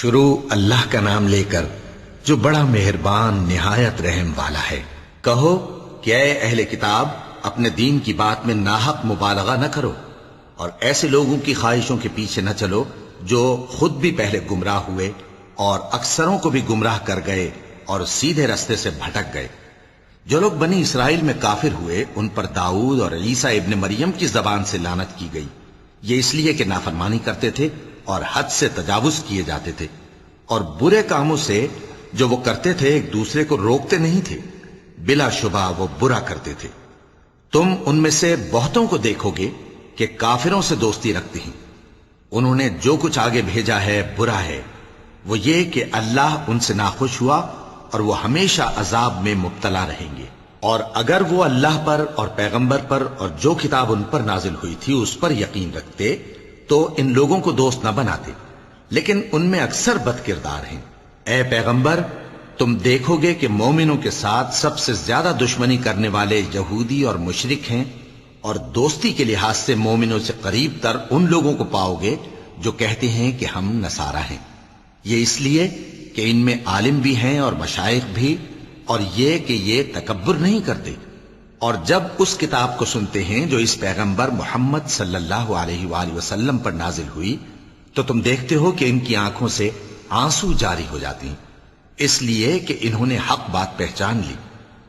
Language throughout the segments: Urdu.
شروع اللہ کا نام لے کر جو بڑا مہربان نہایت رحم والا ہے۔ کہو کہ اے اہل کتاب، اپنے دین کی بات میں ناحق مبالغہ نہ کرو اور ایسے لوگوں کی خواہشوں کے پیچھے نہ چلو جو خود بھی پہلے گمراہ ہوئے اور اکثروں کو بھی گمراہ کر گئے اور سیدھے رستے سے بھٹک گئے۔ جو لوگ بنی اسرائیل میں کافر ہوئے ان پر داؤد اور عیسیٰ ابن مریم کی زبان سے لعنت کی گئی، یہ اس لیے کہ نافرمانی کرتے تھے اور حد سے تجاوز کیے جاتے تھے، اور برے کاموں سے جو وہ کرتے تھے ایک دوسرے کو روکتے نہیں تھے، بلا شبہ وہ برا کرتے تھے۔ تم ان میں سے بہتوں کو دیکھو گے کہ کافروں سے دوستی رکھتے ہیں، انہوں نے جو کچھ آگے بھیجا ہے برا ہے، وہ یہ کہ اللہ ان سے ناخوش ہوا اور وہ ہمیشہ عذاب میں مبتلا رہیں گے۔ اور اگر وہ اللہ پر اور پیغمبر پر اور جو کتاب ان پر نازل ہوئی تھی اس پر یقین رکھتے تو ان لوگوں کو دوست نہ بناتے، لیکن ان میں اکثر بد کردار ہیں۔ اے پیغمبر، تم دیکھو گے کہ مومنوں کے ساتھ سب سے زیادہ دشمنی کرنے والے یہودی اور مشرک ہیں، اور دوستی کے لحاظ سے مومنوں سے قریب تر ان لوگوں کو پاؤ گے جو کہتے ہیں کہ ہم نصارہ ہیں، یہ اس لیے کہ ان میں عالم بھی ہیں اور مشائخ بھی، اور یہ کہ یہ تکبر نہیں کرتے۔ اور جب اس کتاب کو سنتے ہیں جو اس پیغمبر محمد صلی اللہ علیہ وآلہ وسلم پر نازل ہوئی تو تم دیکھتے ہو کہ ان کی آنکھوں سے آنسو جاری ہو جاتے ہیں، اس لیے کہ انہوں نے حق بات پہچان لی،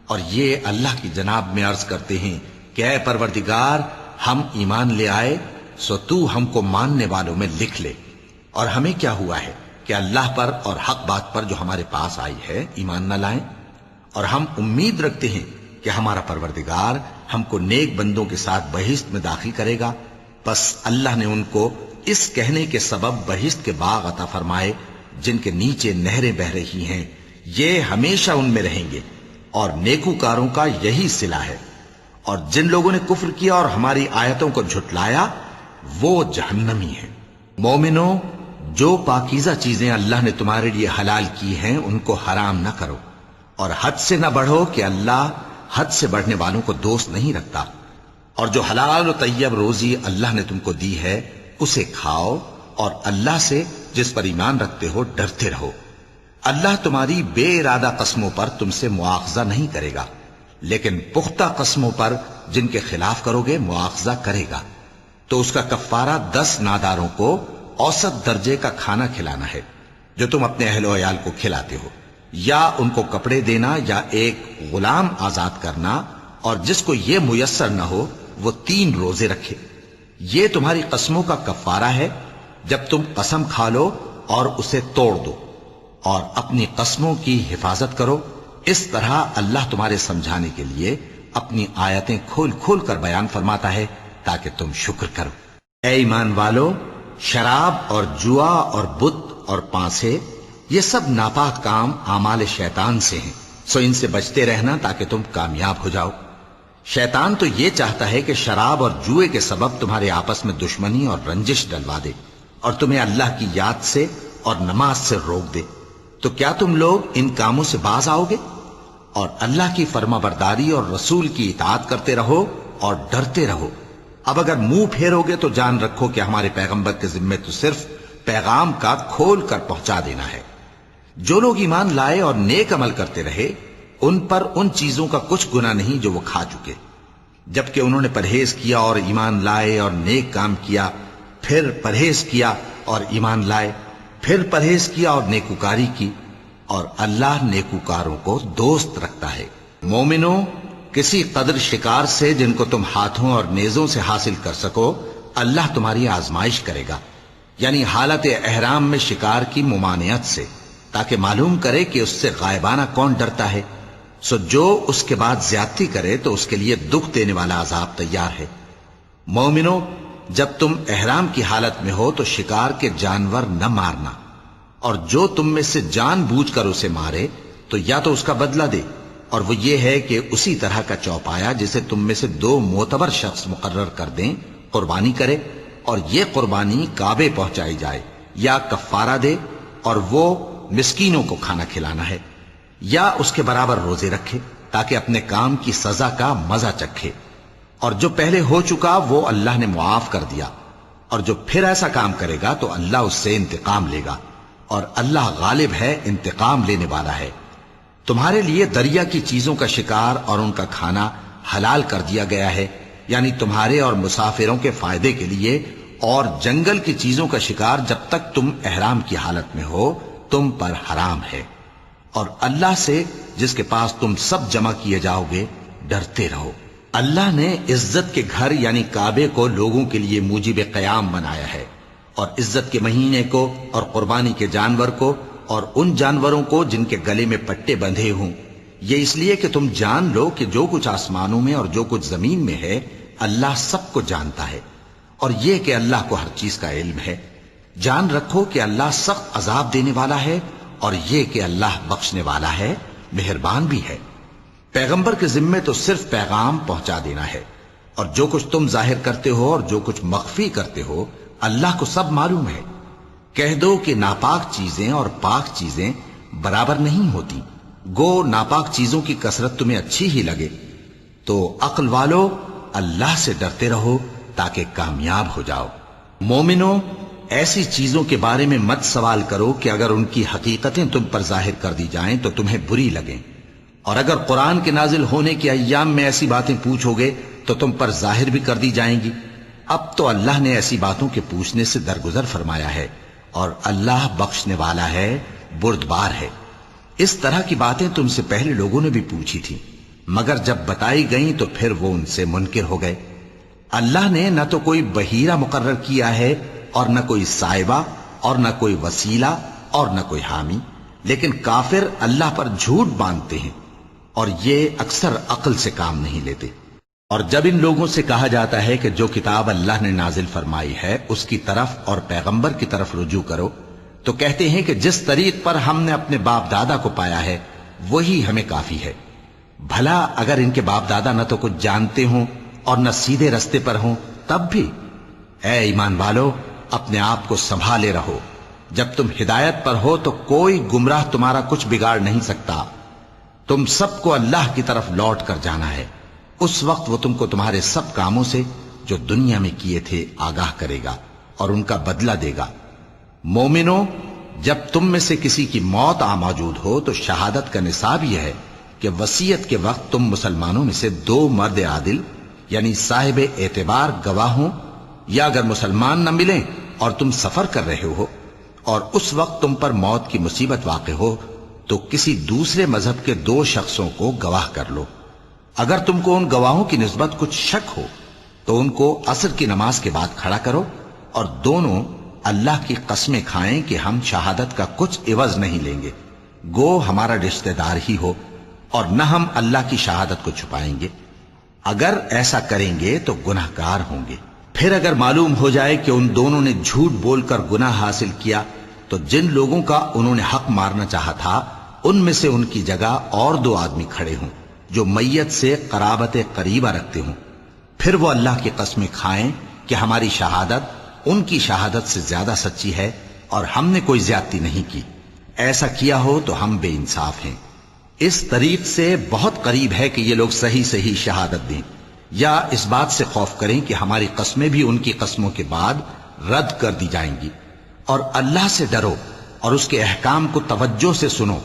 اور یہ اللہ کی جناب میں عرض کرتے ہیں کہ اے پروردگار، ہم ایمان لے آئے سو تو ہم کو ماننے والوں میں لکھ لے۔ اور ہمیں کیا ہوا ہے کہ اللہ پر اور حق بات پر جو ہمارے پاس آئی ہے ایمان نہ لائیں، اور ہم امید رکھتے ہیں کہ ہمارا پروردگار ہم کو نیک بندوں کے ساتھ بہشت میں داخل کرے گا۔ پس اللہ نے ان کو اس کہنے کے سبب بہشت کے باغ عطا فرمائے جن کے نیچے نہریں بہ رہی ہیں، یہ ہمیشہ ان میں رہیں گے، اور نیکوکاروں کا یہی صلہ ہے۔ اور جن لوگوں نے کفر کیا اور ہماری آیتوں کو جھٹلایا وہ جہنمی ہیں۔ مومنوں، جو پاکیزہ چیزیں اللہ نے تمہارے لیے حلال کی ہیں ان کو حرام نہ کرو، اور حد سے نہ بڑھو کہ اللہ حد سے بڑھنے والوں کو دوست نہیں رکھتا۔ اور جو حلال و طیب روزی اللہ نے تم کو دی ہے اسے کھاؤ، اور اللہ سے جس پر ایمان رکھتے ہو ڈرتے رہو۔ اللہ تمہاری بے ارادہ قسموں پر تم سے مواخذہ نہیں کرے گا، لیکن پختہ قسموں پر جن کے خلاف کرو گے مواخذہ کرے گا۔ تو اس کا کفارہ 10 ناداروں کو اوسط درجے کا کھانا کھلانا ہے جو تم اپنے اہل و عیال کو کھلاتے ہو، یا ان کو کپڑے دینا یا ایک غلام آزاد کرنا، اور جس کو یہ میسر نہ ہو وہ 3 روزے رکھے۔ یہ تمہاری قسموں کا کفارہ ہے جب تم قسم کھا لو اور اسے توڑ دو، اور اپنی قسموں کی حفاظت کرو۔ اس طرح اللہ تمہارے سمجھانے کے لیے اپنی آیتیں کھول کھول کر بیان فرماتا ہے تاکہ تم شکر کرو۔ اے ایمان والو، شراب اور جوا اور بت اور پانسے یہ سب ناپاک کام اعمال شیطان سے ہیں، سو ان سے بچتے رہنا تاکہ تم کامیاب ہو جاؤ۔ شیطان تو یہ چاہتا ہے کہ شراب اور جوئے کے سبب تمہارے آپس میں دشمنی اور رنجش ڈلوا دے، اور تمہیں اللہ کی یاد سے اور نماز سے روک دے۔ تو کیا تم لوگ ان کاموں سے باز آؤ گے؟ اور اللہ کی فرما برداری اور رسول کی اطاعت کرتے رہو اور ڈرتے رہو۔ اب اگر منہ پھیرو گے تو جان رکھو کہ ہمارے پیغمبر کے ذمے تو صرف پیغام کا کھول کر پہنچا دینا ہے۔ جو لوگ ایمان لائے اور نیک عمل کرتے رہے ان پر ان چیزوں کا کچھ گناہ نہیں جو وہ کھا چکے، جبکہ انہوں نے پرہیز کیا اور ایمان لائے اور نیک کام کیا، پھر پرہیز کیا اور ایمان لائے، پھر پرہیز کیا اور نیکوکاری کی، اور اللہ نیکوکاروں کو دوست رکھتا ہے۔ مومنوں، کسی قدر شکار سے جن کو تم ہاتھوں اور نیزوں سے حاصل کر سکو اللہ تمہاری آزمائش کرے گا، یعنی حالت احرام میں شکار کی ممانعت سے، تاکہ معلوم کرے کہ اس سے غائبانہ کون ڈرتا ہے۔ سو جو اس کے بعد زیادتی کرے تو اس کے لیے دکھ دینے والا عذاب تیار ہے۔ مومنوں، جب تم احرام کی حالت میں ہو تو شکار کے جانور نہ مارنا، اور جو تم میں سے جان بوجھ کر اسے مارے تو یا تو اس کا بدلہ دے، اور وہ یہ ہے کہ اسی طرح کا چوپایا جسے تم میں سے 2 معتبر شخص مقرر کر دیں قربانی کرے، اور یہ قربانی کعبے پہنچائی جائے، یا کفارہ دے اور وہ مسکینوں کو کھانا کھلانا ہے، یا اس کے برابر روزے رکھے تاکہ اپنے کام کی سزا کا مزہ چکھے۔ اور جو پہلے ہو چکا وہ اللہ نے معاف کر دیا، اور جو پھر ایسا کام کرے گا تو اللہ اس سے انتقام لے گا، اور اللہ غالب ہے، انتقام لینے والا ہے۔ تمہارے لیے دریا کی چیزوں کا شکار اور ان کا کھانا حلال کر دیا گیا ہے، یعنی تمہارے اور مسافروں کے فائدے کے لیے، اور جنگل کی چیزوں کا شکار جب تک تم احرام کی حالت میں ہو تم پر حرام ہے۔ اور اللہ سے جس کے پاس تم سب جمع کیے جاؤ گے ڈرتے رہو۔ اللہ نے عزت کے گھر یعنی کعبے کو لوگوں کے لیے موجب قیام بنایا ہے، اور عزت کے مہینے کو اور قربانی کے جانور کو اور ان جانوروں کو جن کے گلے میں پٹے بندھے ہوں، یہ اس لیے کہ تم جان لو کہ جو کچھ آسمانوں میں اور جو کچھ زمین میں ہے اللہ سب کو جانتا ہے، اور یہ کہ اللہ کو ہر چیز کا علم ہے۔ جان رکھو کہ اللہ سخت عذاب دینے والا ہے، اور یہ کہ اللہ بخشنے والا ہے، مہربان بھی ہے۔ پیغمبر کے ذمے تو صرف پیغام پہنچا دینا ہے، اور جو کچھ تم ظاہر کرتے ہو اور جو کچھ مخفی کرتے ہو اللہ کو سب معلوم ہے۔ کہہ دو کہ ناپاک چیزیں اور پاک چیزیں برابر نہیں ہوتی، گو ناپاک چیزوں کی کثرت تمہیں اچھی ہی لگے، تو عقل والو اللہ سے ڈرتے رہو تاکہ کامیاب ہو جاؤ۔ مومنو، ایسی چیزوں کے بارے میں مت سوال کرو کہ اگر ان کی حقیقتیں تم پر ظاہر کر دی جائیں تو تمہیں بری لگیں، اور اگر قرآن کے نازل ہونے کے ایام میں ایسی باتیں پوچھو گے تو تم پر ظاہر بھی کر دی جائیں گی۔ اب تو اللہ نے ایسی باتوں کے پوچھنے سے درگزر فرمایا ہے، اور اللہ بخشنے والا ہے، بردبار ہے۔ اس طرح کی باتیں تم سے پہلے لوگوں نے بھی پوچھی تھی، مگر جب بتائی گئیں تو پھر وہ ان سے منکر ہو گئے۔ اللہ نے نہ تو کوئی بحیرہ مقرر کیا ہے اور نہ کوئی سائبہ اور نہ کوئی وسیلہ اور نہ کوئی حامی، لیکن کافر اللہ پر جھوٹ باندھتے ہیں اور یہ اکثر عقل سے کام نہیں لیتے۔ اور جب ان لوگوں سے کہا جاتا ہے کہ جو کتاب اللہ نے نازل فرمائی ہے اس کی طرف اور پیغمبر کی طرف رجوع کرو، تو کہتے ہیں کہ جس طریق پر ہم نے اپنے باپ دادا کو پایا ہے وہی ہمیں کافی ہے۔ بھلا اگر ان کے باپ دادا نہ تو کچھ جانتے ہوں اور نہ سیدھے رستے پر ہوں تب بھی؟ اے ایمان والو، اپنے آپ کو سنبھالے رہو، جب تم ہدایت پر ہو تو کوئی گمراہ تمہارا کچھ بگاڑ نہیں سکتا۔ تم سب کو اللہ کی طرف لوٹ کر جانا ہے، اس وقت وہ تم کو تمہارے سب کاموں سے جو دنیا میں کیے تھے آگاہ کرے گا اور ان کا بدلہ دے گا۔ مومنو، جب تم میں سے کسی کی موت آ موجود ہو تو شہادت کا نصاب یہ ہے کہ وصیت کے وقت تم مسلمانوں میں سے 2 مرد عادل یعنی صاحب اعتبار گواہ ہوں، یا اگر مسلمان نہ ملیں اور تم سفر کر رہے ہو اور اس وقت تم پر موت کی مصیبت واقع ہو تو کسی دوسرے مذہب کے 2 شخصوں کو گواہ کر لو۔ اگر تم کو ان گواہوں کی نسبت کچھ شک ہو تو ان کو عصر کی نماز کے بعد کھڑا کرو، اور دونوں اللہ کی قسمیں کھائیں کہ ہم شہادت کا کچھ عوض نہیں لیں گے، گو ہمارا رشتہ دار ہی ہو، اور نہ ہم اللہ کی شہادت کو چھپائیں گے۔ اگر ایسا کریں گے تو گناہ گار ہوں گے۔ پھر اگر معلوم ہو جائے کہ ان دونوں نے جھوٹ بول کر گناہ حاصل کیا تو جن لوگوں کا انہوں نے حق مارنا چاہا تھا ان میں سے ان کی جگہ اور 2 آدمی کھڑے ہوں جو میت سے قرابت قریبہ رکھتے ہوں، پھر وہ اللہ کی قسمیں کھائیں کہ ہماری شہادت ان کی شہادت سے زیادہ سچی ہے اور ہم نے کوئی زیادتی نہیں کی۔ ایسا کیا ہو تو ہم بے انصاف ہیں۔ اس طریق سے بہت قریب ہے کہ یہ لوگ صحیح صحیح شہادت دیں، یا اس بات سے خوف کریں کہ ہماری قسمیں بھی ان کی قسموں کے بعد رد کر دی جائیں گی۔ اور اللہ سے ڈرو اور اس کے احکام کو توجہ سے سنو،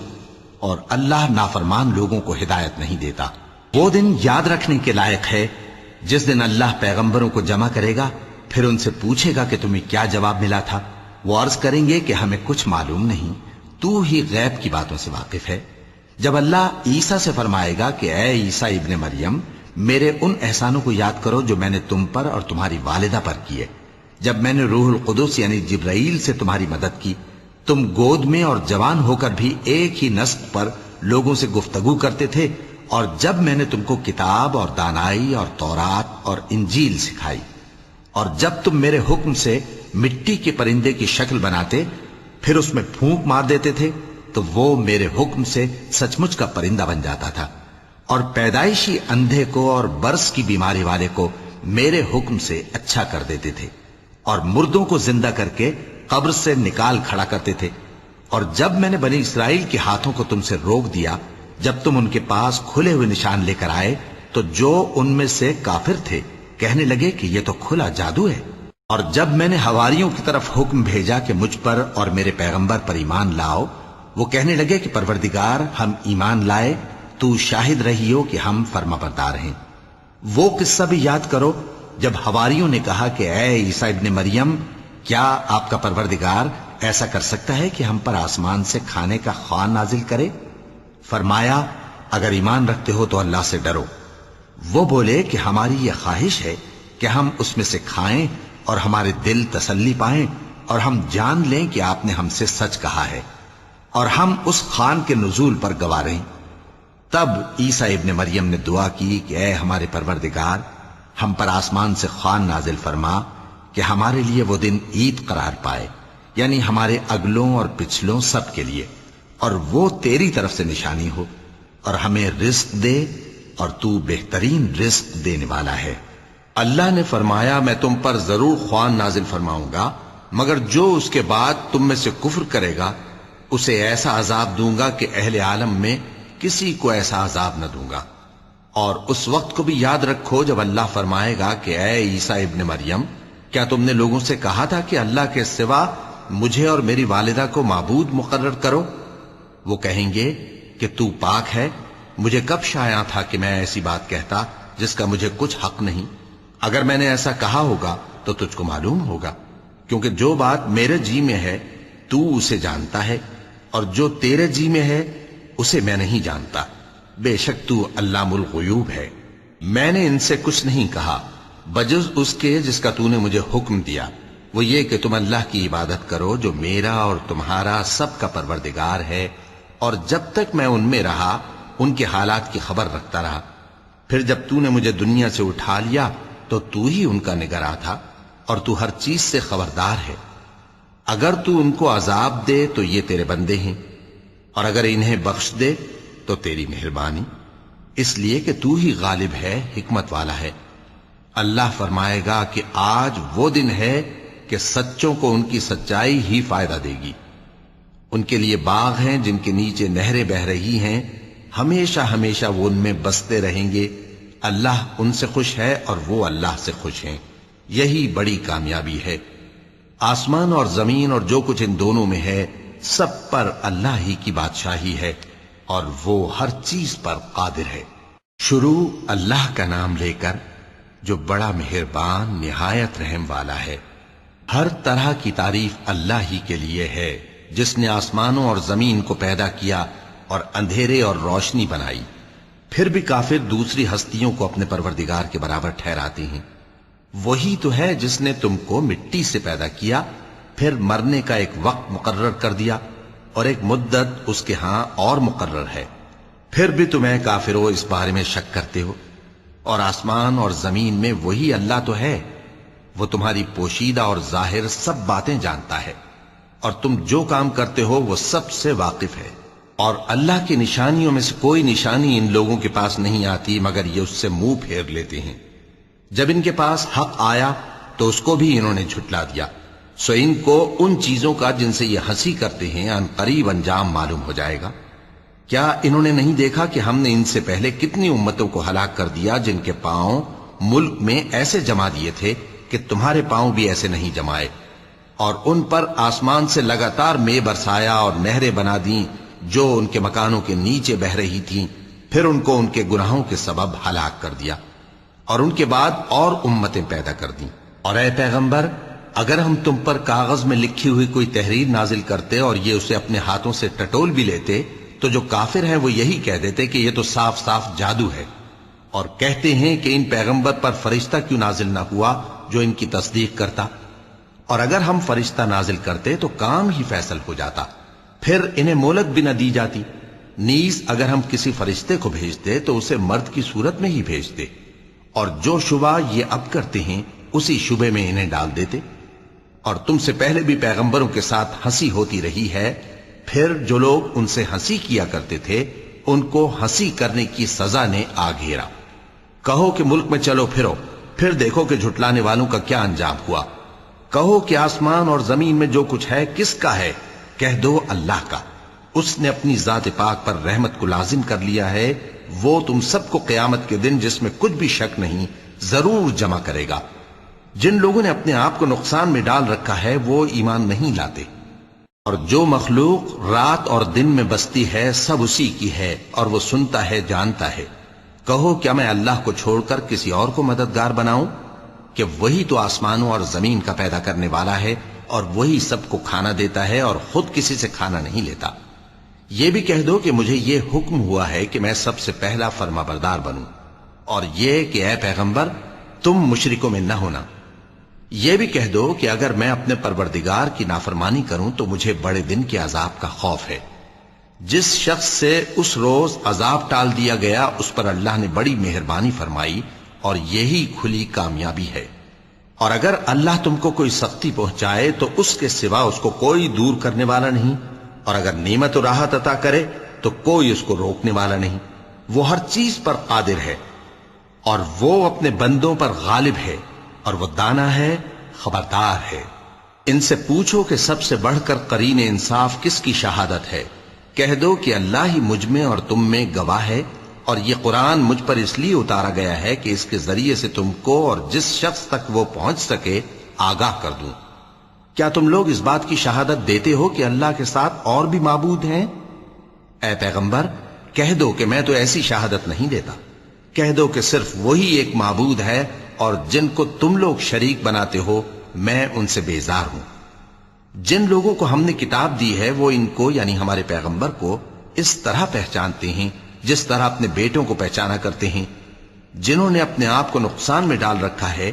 اور اللہ نافرمان لوگوں کو ہدایت نہیں دیتا۔ وہ دن یاد رکھنے کے لائق ہے جس دن اللہ پیغمبروں کو جمع کرے گا، پھر ان سے پوچھے گا کہ تمہیں کیا جواب ملا تھا۔ وہ عرض کریں گے کہ ہمیں کچھ معلوم نہیں، تو ہی غیب کی باتوں سے واقف ہے۔ جب اللہ عیسیٰ سے فرمائے گا کہ اے عیسیٰ ابن مریم، میرے ان احسانوں کو یاد کرو جو میں نے تم پر اور تمہاری والدہ پر کیے، جب میں نے روح القدس یعنی جبرائیل سے تمہاری مدد کی، تم گود میں اور جوان ہو کر بھی ایک ہی نسق پر لوگوں سے گفتگو کرتے تھے، اور جب میں نے تم کو کتاب اور دانائی اور تورات اور انجیل سکھائی، اور جب تم میرے حکم سے مٹی کے پرندے کی شکل بناتے پھر اس میں پھونک مار دیتے تھے تو وہ میرے حکم سے سچ مچ کا پرندہ بن جاتا تھا، اور پیدائشی اندھے کو اور برس کی بیماری والے کو میرے حکم سے اچھا کر دیتے تھے، اور مردوں کو زندہ کر کے قبر سے نکال کھڑا کرتے تھے۔ اور جب میں نے بنی اسرائیل کے ہاتھوں کو تم سے روک دیا جب تم ان کے پاس کھلے ہوئے نشان لے کر آئے، تو جو ان میں سے کافر تھے کہنے لگے کہ یہ تو کھلا جادو ہے۔ اور جب میں نے حواریوں کی طرف حکم بھیجا کہ مجھ پر اور میرے پیغمبر پر ایمان لاؤ، وہ کہنے لگے کہ پروردگار، ہم ایمان لائے، تو شاہد رہی ہو کہ ہم فرما بردار ہیں۔ وہ قصہ بھی یاد کرو جب حواریوں نے کہا کہ اے عیسیٰ ابن مریم، کیا آپ کا پروردگار ایسا کر سکتا ہے کہ ہم پر آسمان سے کھانے کا خوان نازل کرے؟ فرمایا، اگر ایمان رکھتے ہو تو اللہ سے ڈرو۔ وہ بولے کہ ہماری یہ خواہش ہے کہ ہم اس میں سے کھائیں اور ہمارے دل تسلی پائیں اور ہم جان لیں کہ آپ نے ہم سے سچ کہا ہے اور ہم اس خوان کے نزول پر گواہ رہیں۔ تب عیسیٰ ابن مریم نے دعا کی کہ اے ہمارے پروردگار، ہم پر آسمان سے خوان نازل فرما کہ ہمارے لیے وہ دن عید قرار پائے، یعنی ہمارے اگلوں اور پچھلوں سب کے لیے، اور وہ تیری طرف سے نشانی ہو، اور ہمیں رزق دے، اور تو بہترین رزق دینے والا ہے۔ اللہ نے فرمایا، میں تم پر ضرور خوان نازل فرماؤں گا، مگر جو اس کے بعد تم میں سے کفر کرے گا اسے ایسا عذاب دوں گا کہ اہل عالم میں کسی کو ایسا عذاب نہ دوں گا۔ اور اس وقت کو بھی یاد رکھو جب اللہ فرمائے گا کہ اے عیسیٰ ابن مریم، کیا تم نے لوگوں سے کہا تھا کہ اللہ کے سوا مجھے اور میری والدہ کو معبود مقرر کرو؟ وہ کہیں گے کہ تو پاک ہے، مجھے کب شایع تھا کہ میں ایسی بات کہتا جس کا مجھے کچھ حق نہیں؟ اگر میں نے ایسا کہا ہوگا تو تجھ کو معلوم ہوگا، کیونکہ جو بات میرے جی میں ہے تو اسے جانتا ہے، اور جو تیرے جی میں ہے اسے میں نہیں جانتا۔ بے شک تو علام الغیوب ہے۔ میں نے ان سے کچھ نہیں کہا بجز اس کے جس کا تو نے مجھے حکم دیا، وہ یہ کہ تم اللہ کی عبادت کرو جو میرا اور تمہارا سب کا پروردگار ہے، اور جب تک میں ان میں رہا ان کے حالات کی خبر رکھتا رہا۔ پھر جب تو نے مجھے دنیا سے اٹھا لیا تو تو ہی ان کا نگراں تھا، اور تو ہر چیز سے خبردار ہے۔ اگر تو ان کو عذاب دے تو یہ تیرے بندے ہیں، اور اگر انہیں بخش دے تو تیری مہربانی، اس لیے کہ تو ہی غالب ہے، حکمت والا ہے۔ اللہ فرمائے گا کہ آج وہ دن ہے کہ سچوں کو ان کی سچائی ہی فائدہ دے گی۔ ان کے لیے باغ ہیں جن کے نیچے نہریں بہ رہی ہیں، ہمیشہ ہمیشہ وہ ان میں بستے رہیں گے۔ اللہ ان سے خوش ہے اور وہ اللہ سے خوش ہیں، یہی بڑی کامیابی ہے۔ آسمان اور زمین اور جو کچھ ان دونوں میں ہے، سب پر اللہ ہی کی بادشاہی ہے، اور وہ ہر چیز پر قادر ہے۔ شروع اللہ کا نام لے کر جو بڑا مہربان نہایت رحم والا ہے۔ ہر طرح کی تعریف اللہ ہی کے لیے ہے، جس نے آسمانوں اور زمین کو پیدا کیا اور اندھیرے اور روشنی بنائی۔ پھر بھی کافر دوسری ہستیوں کو اپنے پروردگار کے برابر ٹھہراتے ہیں۔ وہی تو ہے جس نے تم کو مٹی سے پیدا کیا، پھر مرنے کا ایک وقت مقرر کر دیا، اور ایک مدت اس کے ہاں اور مقرر ہے۔ پھر بھی تمہیں کافرو اس بارے میں شک کرتے ہو، اور آسمان اور زمین میں وہی اللہ تو ہے، وہ تمہاری پوشیدہ اور ظاہر سب باتیں جانتا ہے، اور تم جو کام کرتے ہو وہ سب سے واقف ہے۔ اور اللہ کی نشانیوں میں سے کوئی نشانی ان لوگوں کے پاس نہیں آتی مگر یہ اس سے منہ پھیر لیتے ہیں۔ جب ان کے پاس حق آیا تو اس کو بھی انہوں نے جھٹلا دیا، سو ان کو ان چیزوں کا جن سے یہ ہنسی کرتے ہیں ان قریب انجام معلوم ہو جائے گا۔ کیا انہوں نے نہیں دیکھا کہ ہم نے ان سے پہلے کتنی امتوں کو ہلاک کر دیا جن کے پاؤں ملک میں ایسے جما دیے تھے کہ تمہارے پاؤں بھی ایسے نہیں جمائے، اور ان پر آسمان سے لگاتار مے برسایا اور نہریں بنا دیں جو ان کے مکانوں کے نیچے بہ رہی تھیں، پھر ان کو ان کے گناہوں کے سبب ہلاک کر دیا، اور ان کے بعد اور امتیں پیدا کر دیں۔ اور اے پیغمبر، اگر ہم تم پر کاغذ میں لکھی ہوئی کوئی تحریر نازل کرتے اور یہ اسے اپنے ہاتھوں سے ٹٹول بھی لیتے تو جو کافر ہیں وہ یہی کہہ دیتے کہ یہ تو صاف صاف جادو ہے، اور کہتے ہیں کہ ان پیغمبر پر فرشتہ کیوں نازل نہ ہوا جو ان کی تصدیق کرتا، اور اگر ہم فرشتہ نازل کرتے تو کام ہی فیصل ہو جاتا، پھر انہیں مہلت بھی نہ دی جاتی۔ نیز اگر ہم کسی فرشتے کو بھیجتے تو اسے مرد کی صورت میں ہی بھیجتے، اور جو شبہ یہ اب کرتے ہیں اسی شبے میں انہیں ڈال دیتے۔ اور تم سے پہلے بھی پیغمبروں کے ساتھ ہنسی ہوتی رہی ہے، پھر جو لوگ ان سے ہنسی کیا کرتے تھے ان کو ہنسی کرنے کی سزا نے آ گھیرا۔ کہو کہ ملک میں چلو پھرو، پھر دیکھو کہ جھٹلانے والوں کا کیا انجام ہوا۔ کہو کہ آسمان اور زمین میں جو کچھ ہے کس کا ہے؟ کہہ دو اللہ کا۔ اس نے اپنی ذات پاک پر رحمت کو لازم کر لیا ہے، وہ تم سب کو قیامت کے دن جس میں کچھ بھی شک نہیں ضرور جمع کرے گا۔ جن لوگوں نے اپنے آپ کو نقصان میں ڈال رکھا ہے وہ ایمان نہیں لاتے، اور جو مخلوق رات اور دن میں بستی ہے سب اسی کی ہے، اور وہ سنتا ہے جانتا ہے۔ کہو کیا میں اللہ کو چھوڑ کر کسی اور کو مددگار بناؤں کہ وہی تو آسمانوں اور زمین کا پیدا کرنے والا ہے، اور وہی سب کو کھانا دیتا ہے اور خود کسی سے کھانا نہیں لیتا۔ یہ بھی کہہ دو کہ مجھے یہ حکم ہوا ہے کہ میں سب سے پہلا فرما بردار بنوں، اور یہ کہ اے پیغمبر تم مشرکوں میں نہ ہونا۔ یہ بھی کہہ دو کہ اگر میں اپنے پروردگار کی نافرمانی کروں تو مجھے بڑے دن کے عذاب کا خوف ہے۔ جس شخص سے اس روز عذاب ٹال دیا گیا اس پر اللہ نے بڑی مہربانی فرمائی، اور یہی کھلی کامیابی ہے۔ اور اگر اللہ تم کو کوئی سختی پہنچائے تو اس کے سوا اس کو کوئی دور کرنے والا نہیں، اور اگر نعمت و راحت عطا کرے تو کوئی اس کو روکنے والا نہیں۔ وہ ہر چیز پر قادر ہے، اور وہ اپنے بندوں پر غالب ہے، اور وہ دانا ہے، خبردار ہے۔ ان سے پوچھو کہ سب سے بڑھ کر قرین انصاف کس کی شہادت ہے؟ کہہ دو کہ اللہ ہی مجھ میں اور تم میں گواہ ہے، اور یہ قرآن مجھ پر اس لیے اتارا گیا ہے کہ اس کے ذریعے سے تم کو اور جس شخص تک وہ پہنچ سکے آگاہ کر دوں۔ کیا تم لوگ اس بات کی شہادت دیتے ہو کہ اللہ کے ساتھ اور بھی معبود ہیں؟ اے پیغمبر کہہ دو کہ میں تو ایسی شہادت نہیں دیتا۔ کہہ دو کہ صرف وہی ایک معبود ہے، اور جن کو تم لوگ شریک بناتے ہو میں ان سے بیزار ہوں۔ جن لوگوں کو ہم نے کتاب دی ہے وہ ان کو یعنی ہمارے پیغمبر کو اس طرح پہچانتے ہیں جس طرح اپنے بیٹوں کو پہچانا کرتے ہیں۔ جنہوں نے اپنے آپ کو نقصان میں ڈال رکھا ہے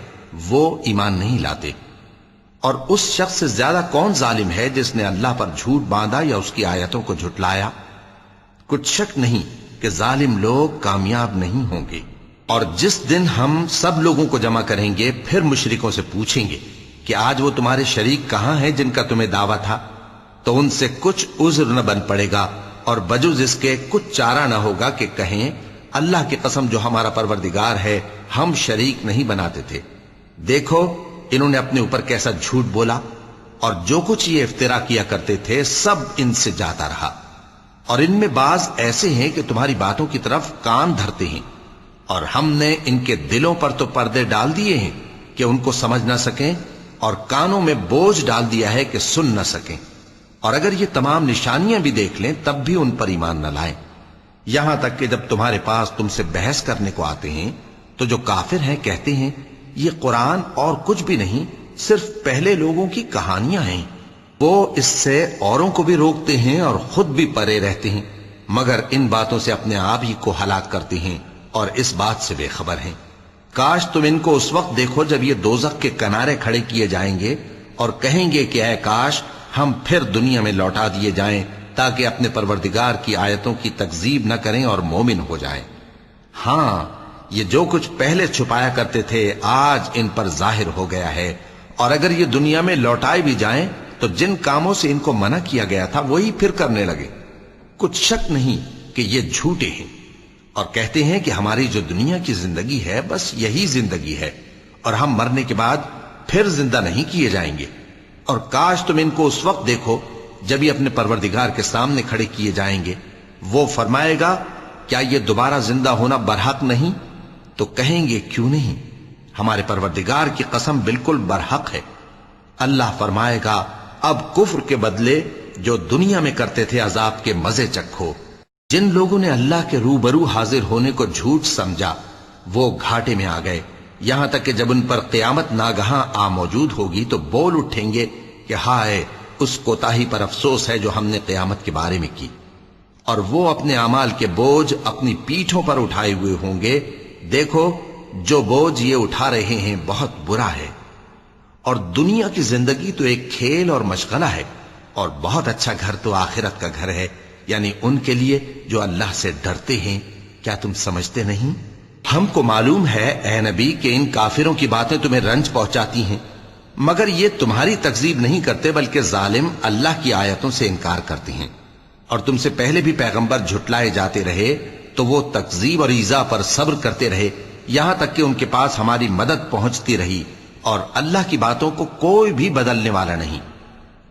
وہ ایمان نہیں لاتے۔ اور اس شخص سے زیادہ کون ظالم ہے جس نے اللہ پر جھوٹ باندھا یا اس کی آیتوں کو جھٹلایا؟ کچھ شک نہیں کہ ظالم لوگ کامیاب نہیں ہوں گے۔ اور جس دن ہم سب لوگوں کو جمع کریں گے پھر مشرکوں سے پوچھیں گے کہ آج وہ تمہارے شریک کہاں ہیں جن کا تمہیں دعویٰ تھا، تو ان سے کچھ عذر نہ بن پڑے گا، اور بجز اس کے کچھ چارہ نہ ہوگا کہ کہیں اللہ کی قسم جو ہمارا پروردگار ہے ہم شریک نہیں بناتے تھے۔ دیکھو انہوں نے اپنے اوپر کیسا جھوٹ بولا، اور جو کچھ یہ افترا کیا کرتے تھے سب ان سے جاتا رہا۔ اور ان میں بعض ایسے ہیں کہ تمہاری باتوں کی طرف کان دھرتے ہیں، اور ہم نے ان کے دلوں پر تو پردے ڈال دیے ہیں کہ ان کو سمجھ نہ سکیں، اور کانوں میں بوجھ ڈال دیا ہے کہ سن نہ سکیں۔ اور اگر یہ تمام نشانیاں بھی دیکھ لیں تب بھی ان پر ایمان نہ لائیں، یہاں تک کہ جب تمہارے پاس تم سے بحث کرنے کو آتے ہیں تو جو کافر ہیں کہتے ہیں یہ قرآن اور کچھ بھی نہیں، صرف پہلے لوگوں کی کہانیاں ہیں۔ وہ اس سے اوروں کو بھی روکتے ہیں اور خود بھی پرے رہتے ہیں، مگر ان باتوں سے اپنے آپ ہی کو ہلاک کرتے ہیں اور اس بات سے بے خبر ہیں۔ کاش تم ان کو اس وقت دیکھو جب یہ دوزخ کے کنارے کھڑے کیے جائیں گے اور کہیں گے کہ اے کاش ہم پھر دنیا میں لوٹا دیے جائیں تاکہ اپنے پروردگار کی آیتوں کی تکذیب نہ کریں اور مومن ہو جائیں۔ ہاں یہ جو کچھ پہلے چھپایا کرتے تھے آج ان پر ظاہر ہو گیا ہے، اور اگر یہ دنیا میں لوٹائے بھی جائیں تو جن کاموں سے ان کو منع کیا گیا تھا وہی پھر کرنے لگے۔ کچھ شک نہیں کہ یہ جھوٹے ہیں، اور کہتے ہیں کہ ہماری جو دنیا کی زندگی ہے بس یہی زندگی ہے، اور ہم مرنے کے بعد پھر زندہ نہیں کیے جائیں گے۔ اور کاش تم ان کو اس وقت دیکھو جب یہ اپنے پروردگار کے سامنے کھڑے کیے جائیں گے، وہ فرمائے گا کیا یہ دوبارہ زندہ ہونا برحق نہیں؟ تو کہیں گے کیوں نہیں، ہمارے پروردگار کی قسم بالکل برحق ہے۔ اللہ فرمائے گا اب کفر کے بدلے جو دنیا میں کرتے تھے عذاب کے مزے چکھو۔ جن لوگوں نے اللہ کے روبرو حاضر ہونے کو جھوٹ سمجھا وہ گھاٹے میں آ گئے، یہاں تک کہ جب ان پر قیامت ناگہاں آ موجود ہوگی تو بول اٹھیں گے کہ ہائے اس کوتاہی پر افسوس ہے جو ہم نے قیامت کے بارے میں کی، اور وہ اپنے اعمال کے بوجھ اپنی پیٹھوں پر اٹھائے ہوئے ہوں گے۔ دیکھو جو بوجھ یہ اٹھا رہے ہیں بہت برا ہے، اور دنیا کی زندگی تو ایک کھیل اور مشغلہ ہے، اور بہت اچھا گھر تو آخرت کا گھر ہے، یعنی ان کے لیے جو اللہ سے ڈرتے ہیں۔ کیا تم سمجھتے نہیں؟ ہم کو معلوم ہے اے نبی کہ ان کافروں کی باتیں تمہیں رنج پہنچاتی ہیں، مگر یہ تمہاری تکذیب نہیں کرتے بلکہ ظالم اللہ کی آیتوں سے انکار کرتے ہیں۔ اور تم سے پہلے بھی پیغمبر جھٹلائے جاتے رہے تو وہ تکذیب اور ایذا پر صبر کرتے رہے، یہاں تک کہ ان کے پاس ہماری مدد پہنچتی رہی، اور اللہ کی باتوں کو کوئی بھی بدلنے والا نہیں۔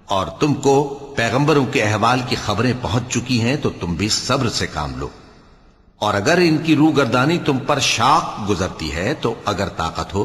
اور تم کو پیغمبروں کے احوال کی خبریں پہنچ چکی ہیں تو تم بھی صبر سے کام لو۔ اور اگر ان کی روح گردانی تم پر شاق گزرتی ہے تو اگر طاقت ہو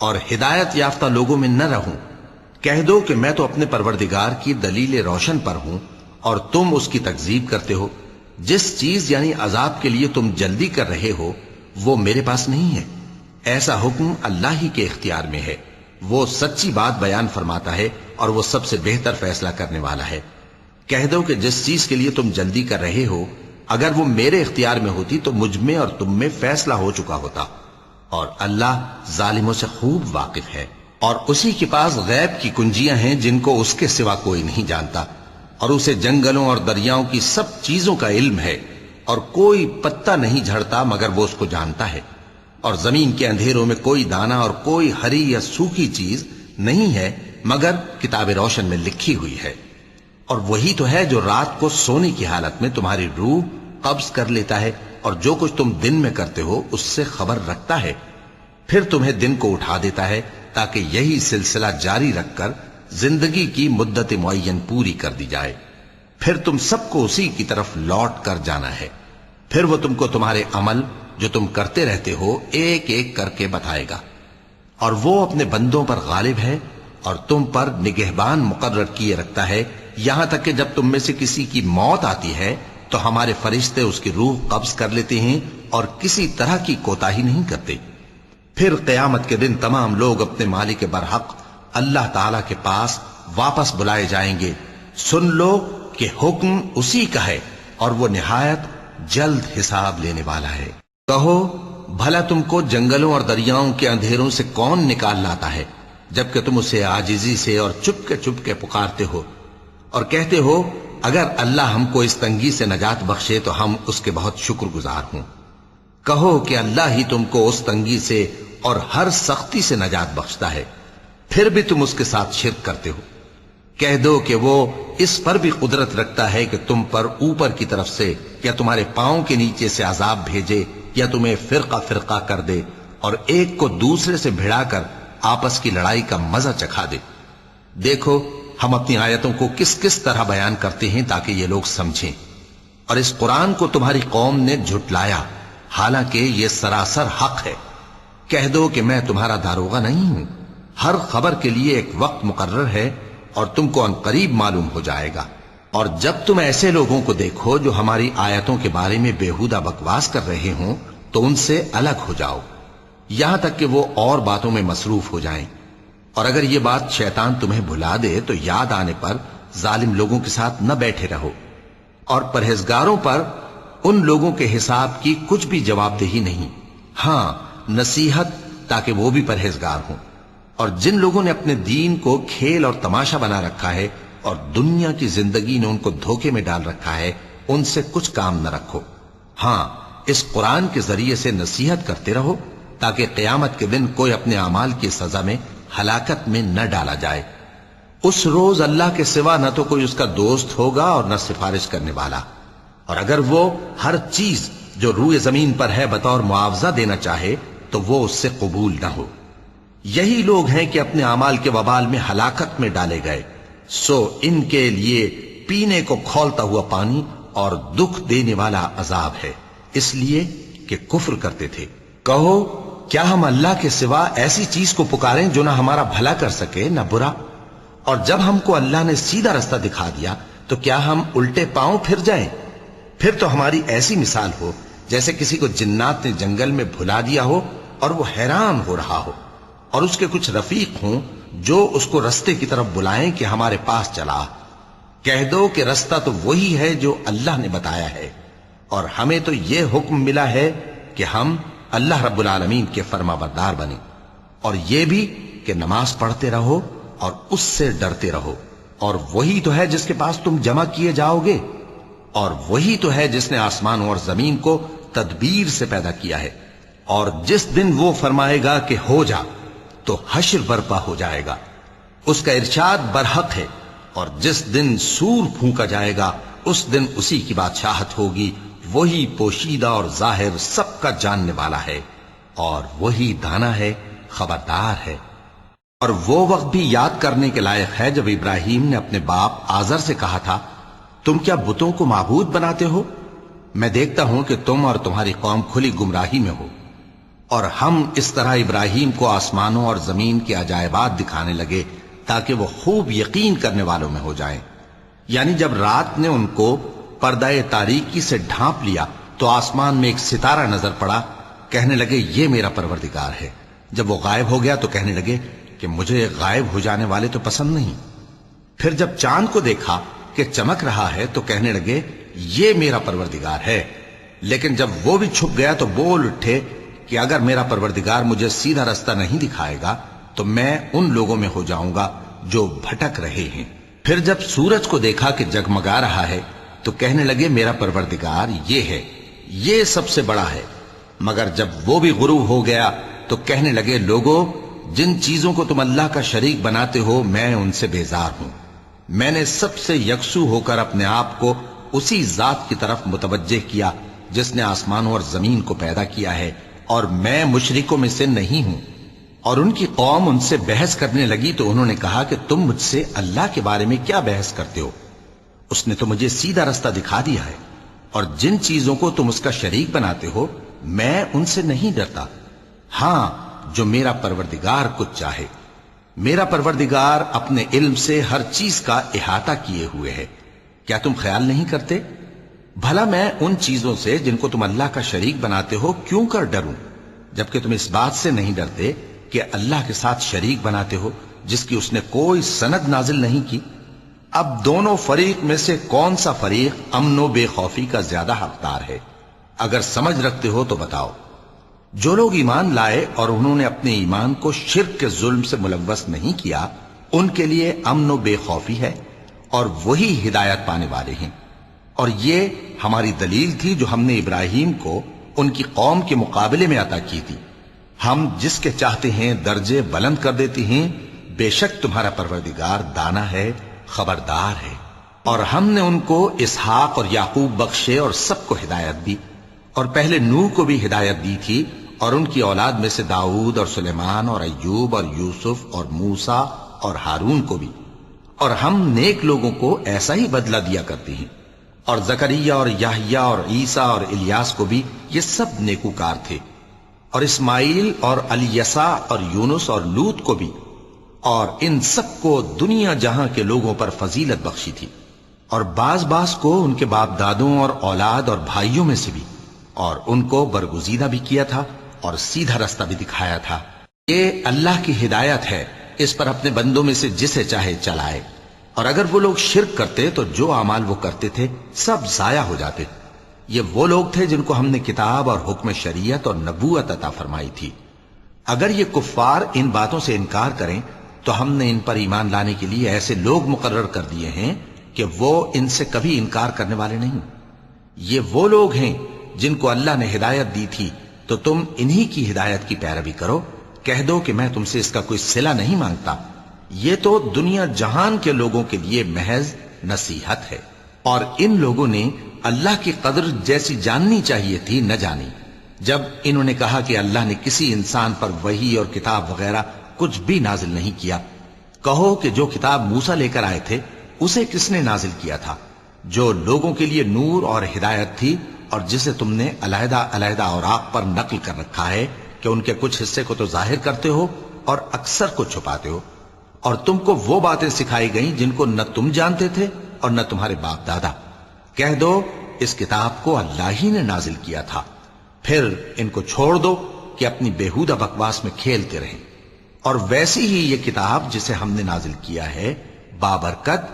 اور ہدایت یافتہ لوگوں میں نہ رہوں؟ کہہ دو کہ میں تو اپنے پروردگار کی دلیل روشن پر ہوں اور تم اس کی تکذیب کرتے ہو۔ جس چیز یعنی عذاب کے لیے تم جلدی کر رہے ہو وہ میرے پاس نہیں ہے، ایسا حکم اللہ ہی کے اختیار میں ہے۔ وہ سچی بات بیان فرماتا ہے اور وہ سب سے بہتر فیصلہ کرنے والا ہے۔ کہہ دو کہ جس چیز کے لیے تم جلدی کر رہے ہو اگر وہ میرے اختیار میں ہوتی تو مجھ میں اور تم میں فیصلہ ہو چکا ہوتا، اور اللہ ظالموں سے خوب واقف ہے۔ اور اسی کے پاس غیب کی کنجیاں ہیں جن کو اس کے سوا کوئی نہیں جانتا، اور اسے جنگلوں اور دریاؤں کی سب چیزوں کا علم ہے، اور کوئی پتا نہیں جھڑتا مگر وہ اس کو جانتا ہے، اور زمین کے اندھیروں میں کوئی دانہ اور کوئی ہری یا سوکھی چیز نہیں ہے مگر کتاب روشن میں لکھی ہوئی ہے۔ اور وہی تو ہے جو رات کو سونے کی حالت میں تمہاری روح قبض کر لیتا ہے اور جو کچھ تم دن میں کرتے ہو اس سے خبر رکھتا ہے، پھر تمہیں دن کو اٹھا دیتا ہے تاکہ یہی سلسلہ جاری رکھ کر زندگی کی مدت معین پوری کر دی جائے، پھر تم سب کو اسی کی طرف لوٹ کر جانا ہے۔ پھر وہ تم کو تمہارے عمل جو تم کرتے رہتے ہو ایک ایک کر کے بتائے گا، اور وہ اپنے بندوں پر غالب ہے اور تم پر نگہبان مقرر کیے رکھتا ہے، یہاں تک کہ جب تم میں سے کسی کی موت آتی ہے تو ہمارے فرشتے اس کی روح قبض کر لیتے ہیں اور کسی طرح کی کوتاہی نہیں کرتے۔ پھر قیامت کے دن تمام لوگ اپنے مالک برحق اللہ تعالی کے پاس واپس بلائے جائیں گے۔ سن لو کہ حکم اسی کا ہے اور وہ نہایت جلد حساب لینے والا ہے۔ کہو بھلا تم کو جنگلوں اور دریاؤں کے اندھیروں سے کون نکال لاتا ہے جبکہ تم اسے عاجزی سے اور چپ کے پکارتے ہو اور کہتے ہو اگر اللہ ہم کو اس تنگی سے نجات بخشے تو ہم اس کے بہت شکر گزار ہوں۔ کہو کہ اللہ ہی تم کو اس تنگی سے اور ہر سختی سے نجات بخشتا ہے، پھر بھی تم اس کے ساتھ شرک کرتے ہو۔ کہہ دو کہ وہ اس پر بھی قدرت رکھتا ہے کہ تم پر اوپر کی طرف سے یا تمہارے پاؤں کے نیچے سے عذاب بھیجے یا تمہیں فرقہ فرقہ کر دے اور ایک کو دوسرے سے بھڑا کر آپس کی لڑائی کا مزہ چکھا دے۔ دیکھو ہم اپنی آیتوں کو کس کس طرح بیان کرتے ہیں تاکہ یہ لوگ سمجھیں، اور اس قرآن کو تمہاری قوم نے جھٹلایا حالانکہ یہ سراسر حق ہے۔ کہہ دو کہ میں تمہارا داروغہ نہیں ہوں، ہر خبر کے لیے ایک وقت مقرر ہے اور تم کو عنقریب معلوم ہو جائے گا۔ اور جب تم ایسے لوگوں کو دیکھو جو ہماری آیتوں کے بارے میں بےہودہ بکواس کر رہے ہوں تو ان سے الگ ہو جاؤ یہاں تک کہ وہ اور باتوں میں مصروف ہو جائیں، اور اگر یہ بات شیطان تمہیں بھلا دے تو یاد آنے پر ظالم لوگوں کے ساتھ نہ بیٹھے رہو، اور پرہیزگاروں پر ان لوگوں کے حساب کی کچھ بھی جواب دہی نہیں، ہاں نصیحت تاکہ وہ بھی پرہیزگار ہوں۔ اور جن لوگوں نے اپنے دین کو کھیل اور تماشا بنا رکھا ہے اور دنیا کی زندگی نے ان کو دھوکے میں ڈال رکھا ہے ان سے کچھ کام نہ رکھو، ہاں اس قرآن کے ذریعے سے نصیحت کرتے رہو تاکہ قیامت کے دن کوئی اپنے اعمال کی سزا میں ہلاکت میں نہ ڈالا جائے۔ اس روز اللہ کے سوا نہ تو کوئی اس کا دوست ہوگا اور نہ سفارش کرنے والا، اور اگر وہ ہر چیز جو روئے زمین پر ہے بطور معاوضہ دینا چاہے تو وہ اس سے قبول نہ ہو۔ یہی لوگ ہیں کہ اپنے اعمال کے وبال میں ہلاکت میں ڈالے گئے، سو ان کے لیے پینے کو کھولتا ہوا پانی اور دکھ دینے والا عذاب ہے، اس لیے کہ کفر کرتے تھے۔ کہو کیا ہم اللہ کے سوا ایسی چیز کو پکاریں جو نہ ہمارا بھلا کر سکے نہ برا؟ اور جب ہم کو اللہ نے سیدھا رستہ دکھا دیا تو کیا ہم الٹے پاؤں پھر جائیں؟ پھر تو ہماری ایسی مثال ہو جیسے کسی کو جنات نے جنگل میں بھلا دیا ہو اور وہ حیران ہو رہا ہو، اور اس کے کچھ رفیق ہوں جو اس کو رستے کی طرف بلائیں کہ ہمارے پاس چلا۔ کہہ دو کہ رستہ تو وہی ہے جو اللہ نے بتایا ہے، اور ہمیں تو یہ حکم ملا ہے کہ ہم اللہ رب العالمین کے فرما بردار بنیں، اور یہ بھی کہ نماز پڑھتے رہو اور اس سے ڈرتے رہو، اور وہی تو ہے جس کے پاس تم جمع کیے جاؤ گے، اور وہی تو ہے جس نے آسمانوں اور زمین کو تدبیر سے پیدا کیا ہے، اور جس دن وہ فرمائے گا کہ ہو جا تو حشر برپا ہو جائے گا، اس کا ارشاد برحق ہے، اور جس دن سور پھونکا جائے گا اس دن اسی کی بادشاہت ہوگی، وہی پوشیدہ اور ظاہر سب کا جاننے والا ہے، اور وہی دانا ہے خبردار ہے۔ اور وہ وقت بھی یاد کرنے کے لائق ہے جب ابراہیم نے اپنے باپ آزر سے کہا تھا تم کیا بتوں کو معبود بناتے ہو؟ میں دیکھتا ہوں کہ تم اور تمہاری قوم کھلی گمراہی میں ہو، اور ہم اس طرح ابراہیم کو آسمانوں اور زمین کے عجائبات دکھانے لگے تاکہ وہ خوب یقین کرنے والوں میں ہو جائیں۔ یعنی جب رات نے ان کو پردہ تاریکی سے ڈھانپ لیا تو آسمان میں ایک ستارہ نظر پڑا، کہنے لگے یہ میرا پروردگار ہے۔ جب وہ غائب ہو گیا تو کہنے لگے کہ مجھے غائب ہو جانے والے تو پسند نہیں۔ پھر جب چاند کو دیکھا کہ چمک رہا ہے تو کہنے لگے یہ میرا پروردگار ہے۔ لیکن جب وہ بھی چھپ گیا تو بول اٹھے کہ اگر میرا پروردگار مجھے سیدھا رستہ نہیں دکھائے گا تو میں ان لوگوں میں ہو جاؤں گا جو بھٹک رہے ہیں۔ پھر جب سورج کو دیکھا کہ جگمگا رہا ہے تو کہنے لگے میرا پروردگار یہ ہے، یہ سب سے بڑا ہے۔ مگر جب وہ بھی غروب ہو گیا تو کہنے لگے لوگو، جن چیزوں کو تم اللہ کا شریک بناتے ہو میں ان سے بیزار ہوں۔ میں نے سب سے یکسو ہو کر اپنے آپ کو اسی ذات کی طرف متوجہ کیا جس نے آسمانوں اور زمین کو پیدا کیا ہے، اور میں مشرکوں میں سے نہیں ہوں۔ اور ان کی قوم ان سے بحث کرنے لگی تو انہوں نے کہا کہ تم مجھ سے اللہ کے بارے میں کیا بحث کرتے ہو؟ اس نے تو مجھے سیدھا رستہ دکھا دیا ہے، اور جن چیزوں کو تم اس کا شریک بناتے ہو میں ان سے نہیں ڈرتا، ہاں جو میرا پروردگار کچھ چاہے۔ میرا پروردگار اپنے علم سے ہر چیز کا احاطہ کیے ہوئے ہے۔ کیا تم خیال نہیں کرتے؟ بھلا میں ان چیزوں سے جن کو تم اللہ کا شریک بناتے ہو کیوں کر ڈروں، جبکہ تم اس بات سے نہیں ڈرتے کہ اللہ کے ساتھ شریک بناتے ہو جس کی اس نے کوئی سند نازل نہیں کی۔ اب دونوں فریق میں سے کون سا فریق امن و بے خوفی کا زیادہ حقدار ہے؟ اگر سمجھ رکھتے ہو تو بتاؤ۔ جو لوگ ایمان لائے اور انہوں نے اپنے ایمان کو شرک کے ظلم سے ملوث نہیں کیا، ان کے لیے امن و بے خوفی ہے، اور وہی ہدایت پانے والے ہیں۔ اور یہ ہماری دلیل تھی جو ہم نے ابراہیم کو ان کی قوم کے مقابلے میں عطا کی تھی۔ ہم جس کے چاہتے ہیں درجے بلند کر دیتے ہیں، بے شک تمہارا پروردگار دانا ہے، خبردار ہے۔ اور ہم نے ان کو اسحاق اور یعقوب بخشے اور سب کو ہدایت دی، اور پہلے نوح کو بھی ہدایت دی تھی، اور ان کی اولاد میں سے داؤد اور سلیمان اور ایوب اور یوسف اور موسیٰ اور ہارون کو بھی۔ اور ہم نیک لوگوں کو ایسا ہی بدلہ دیا کرتے ہیں۔ اور زکریا اور یحییٰ اور عیسیٰ اور الیاس کو بھی، یہ سب نیکوکار تھے۔ اور اسماعیل اور الیسع اور یونس اور لوط کو بھی، اور ان سب کو دنیا جہاں کے لوگوں پر فضیلت بخشی تھی، اور بعض کو ان کے باپ دادوں اور اولاد اور بھائیوں میں سے بھی، اور ان کو برگزیدہ بھی کیا تھا اور سیدھا رستہ بھی دکھایا تھا۔ یہ اللہ کی ہدایت ہے، اس پر اپنے بندوں میں سے جسے چاہے چلائے۔ اور اگر وہ لوگ شرک کرتے تو جو اعمال وہ کرتے تھے سب ضائع ہو جاتے۔ یہ وہ لوگ تھے جن کو ہم نے کتاب اور حکم شریعت اور نبوت عطا فرمائی تھی۔ اگر یہ کفار ان باتوں سے انکار کریں تو ہم نے ان پر ایمان لانے کے لیے ایسے لوگ مقرر کر دیے ہیں کہ وہ ان سے کبھی انکار کرنے والے نہیں۔ یہ وہ لوگ ہیں جن کو اللہ نے ہدایت دی تھی، تو تم انہی کی ہدایت کی پیروی کرو۔ کہہ دو کہ میں تم سے اس کا کوئی صلہ نہیں مانگتا، یہ تو دنیا جہان کے لوگوں کے لیے محض نصیحت ہے۔ اور ان لوگوں نے اللہ کی قدر جیسی جاننی چاہیے تھی نہ جانی۔ جب انہوں نے کہا کہ اللہ نے کسی انسان پر وحی اور کتاب وغیرہ کچھ بھی نازل نہیں کیا، کہو کہ جو کتاب موسیٰ لے کر آئے تھے اسے کس نے نازل کیا تھا، جو لوگوں کے لیے نور اور ہدایت تھی، اور جسے تم نے علیحدہ علیحدہ اوراق پر نقل کر رکھا ہے کہ ان کے کچھ حصے کو تو ظاہر کرتے ہو اور اکثر کو چھپاتے ہو۔ اور تم کو وہ باتیں سکھائی گئیں جن کو نہ تم جانتے تھے اور نہ تمہارے باپ دادا۔ کہہ دو اس کتاب کو اللہ ہی نے نازل کیا تھا، پھر ان کو چھوڑ دو کہ اپنی بیہودہ بکواس میں کھیلتے رہیں۔ اور ویسی ہی یہ کتاب جسے ہم نے نازل کیا ہے بابرکت،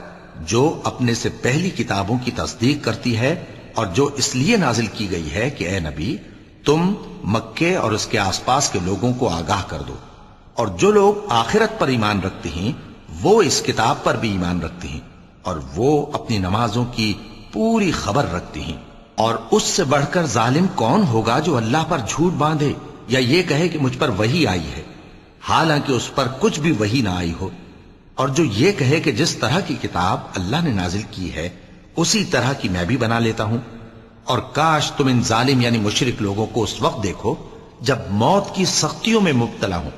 جو اپنے سے پہلی کتابوں کی تصدیق کرتی ہے، اور جو اس لیے نازل کی گئی ہے کہ اے نبی تم مکے اور اس کے آس پاس کے لوگوں کو آگاہ کر دو۔ اور جو لوگ آخرت پر ایمان رکھتے ہیں وہ اس کتاب پر بھی ایمان رکھتے ہیں، اور وہ اپنی نمازوں کی پوری خبر رکھتے ہیں۔ اور اس سے بڑھ کر ظالم کون ہوگا جو اللہ پر جھوٹ باندھے یا یہ کہے کہ مجھ پر وحی آئی ہے، حالانکہ اس پر کچھ بھی وحی نہ آئی ہو، اور جو یہ کہے کہ جس طرح کی کتاب اللہ نے نازل کی ہے اسی طرح کی میں بھی بنا لیتا ہوں۔ اور کاش تم ان ظالم یعنی مشرک لوگوں کو اس وقت دیکھو جب موت کی سختیوں میں مبتلا ہوں،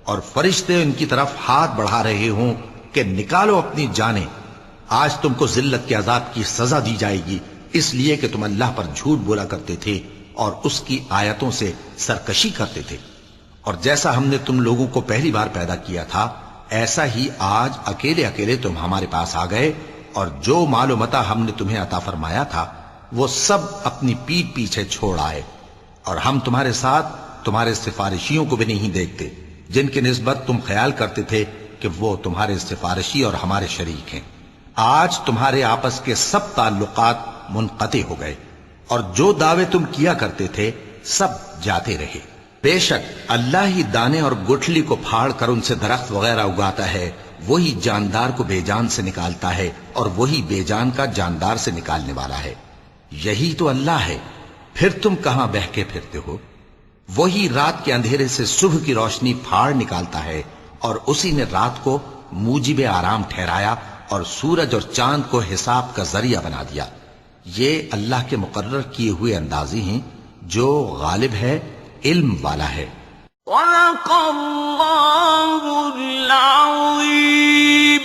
اور فرشتے ان کی طرف ہاتھ بڑھا رہے ہوں کہ نکالو اپنی جانیں، آج تم کو ذلت کے عذاب کی سزا دی جائے گی، اس لیے کہ تم اللہ پر جھوٹ بولا کرتے تھے اور اس کی آیتوں سے سرکشی کرتے تھے. اور جیسا ہم نے تم لوگوں کو پہلی بار پیدا کیا تھا ایسا ہی آج اکیلے اکیلے تم ہمارے پاس آ گئے، اور جو مال و متاع ہم نے تمہیں عطا فرمایا تھا وہ سب اپنی پیٹھ پیچھے چھوڑ آئے، اور ہم تمہارے ساتھ تمہارے سفارشیوں کو بھی نہیں دیکھتے جن کی نسبت تم خیال کرتے تھے کہ وہ تمہارے سفارشی اور ہمارے شریک ہیں. آج تمہارے آپس کے سب تعلقات منقطع ہو گئے، اور جو دعوے تم کیا کرتے تھے سب جاتے رہے. بے شک اللہ ہی دانے اور گٹھلی کو پھاڑ کر ان سے درخت وغیرہ اگاتا ہے، وہی جاندار کو بے جان سے نکالتا ہے اور وہی بے جان کا جاندار سے نکالنے والا ہے. یہی تو اللہ ہے، پھر تم کہاں بہکے پھرتے ہو؟ وہی رات کے اندھیرے سے صبح کی روشنی پھاڑ نکالتا ہے، اور اسی نے رات کو موجب آرام ٹھہرایا اور سورج اور چاند کو حساب کا ذریعہ بنا دیا. یہ اللہ کے مقرر کیے ہوئے اندازی ہیں جو غالب ہے، علم والا ہے. صدق اللہ العظیم.